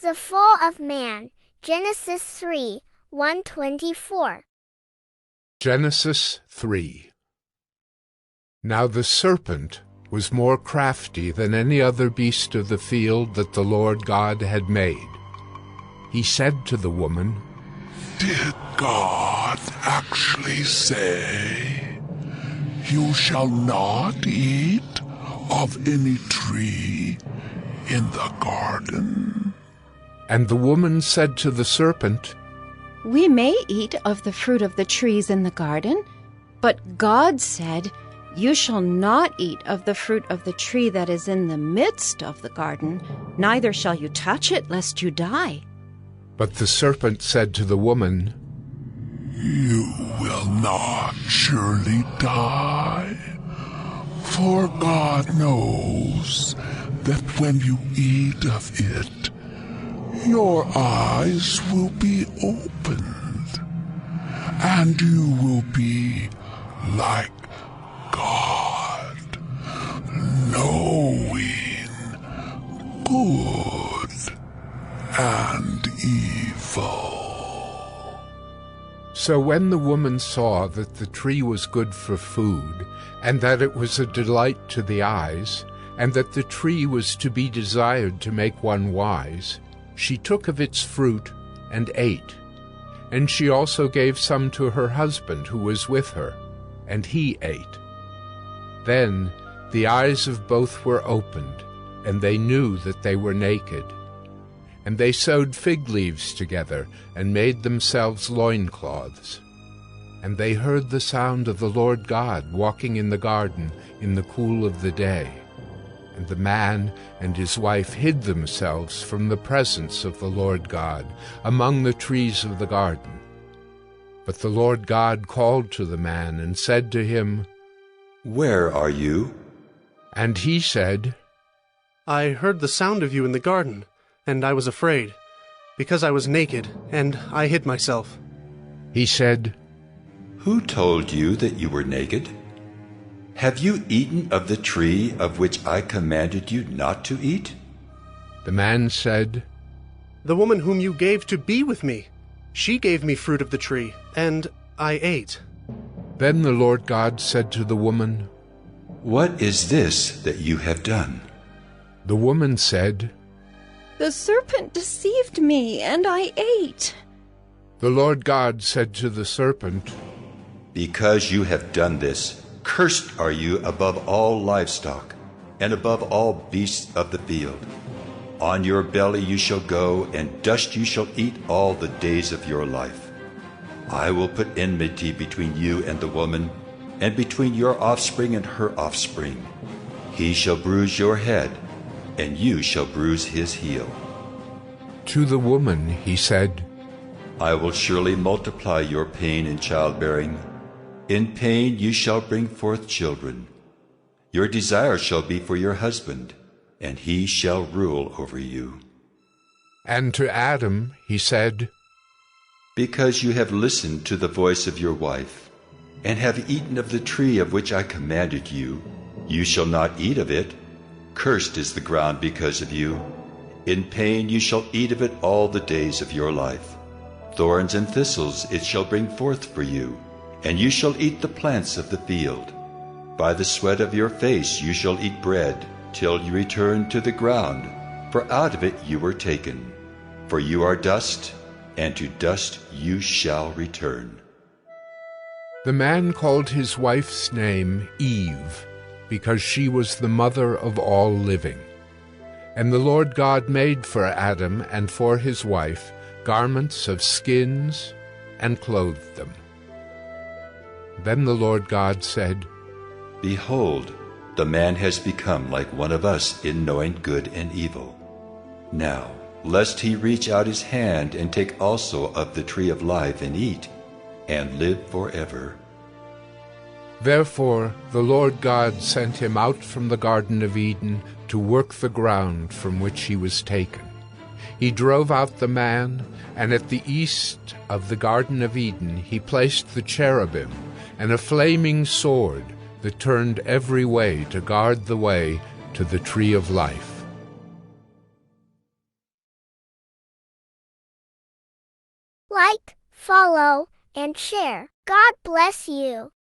The fall of man. Genesis 3, 1-24. Genesis 3. Now the serpent was more crafty than any other beast of the field that the Lord God had made. He said to the woman, "Did God actually say, 'You shall not eat of any tree in the garden'?" And the woman said to the serpent, "We may eat of the fruit of the trees in the garden, but God said, 'You shall not eat of the fruit of the tree that is in the midst of the garden, neither shall you touch it, lest you die.'" But the serpent said to the woman, "You will not surely die, for God knows that when you eat of it, your eyes will be opened, and you will be like God, knowing good and evil." So when the woman saw that the tree was good for food, and that it was a delight to the eyes, and that the tree was to be desired to make one wise, she took of its fruit and ate. And she also gave some to her husband who was with her, and he ate. Then the eyes of both were opened, and they knew that they were naked. And they sewed fig leaves together, and made themselves loincloths. And they heard the sound of the Lord God walking in the garden in the cool of the day. And the man and his wife hid themselves from the presence of the Lord God among the trees of the garden. But the Lord God called to the man and said to him, "Where are you?" And he said, "I heard the sound of you in the garden, and I was afraid, because I was naked, and I hid myself." He said, "Who told you that you were naked? Have you eaten of the tree of which I commanded you not to eat?" The man said, "The woman whom you gave to be with me, she gave me fruit of the tree, and I ate." Then the Lord God said to the woman, "What is this that you have done?" The woman said, "The serpent deceived me, and I ate." The Lord God said to the serpent, "Because you have done this, cursed are you above all livestock, and above all beasts of the field. On your belly you shall go, and dust you shall eat all the days of your life. I will put enmity between you and the woman, and between your offspring and her offspring. He shall bruise your head, and you shall bruise his heel." To the woman he said, "I will surely multiply your pain in childbearing. In pain you shall bring forth children. Your desire shall be for your husband, and he shall rule over you." And to Adam he said, "Because you have listened to the voice of your wife, and have eaten of the tree of which I commanded you, you shall not eat of it. Cursed is the ground because of you. In pain you shall eat of it all the days of your life. Thorns and thistles it shall bring forth for you, and you shall eat the plants of the field. By the sweat of your face you shall eat bread, till you return to the ground, for out of it you were taken. For you are dust, and to dust you shall return." The man called his wife's name Eve, because she was the mother of all living. And the Lord God made for Adam and for his wife garments of skins and clothed them. Then the Lord God said, "Behold, the man has become like one of us in knowing good and evil. Now, lest he reach out his hand and take also of the tree of life and eat, and live forever." Therefore the Lord God sent him out from the Garden of Eden to work the ground from which he was taken. He drove out the man, and at the east of the Garden of Eden he placed the cherubim and a flaming sword that turned every way to guard the way to the tree of life. like, follow, and share. God bless you.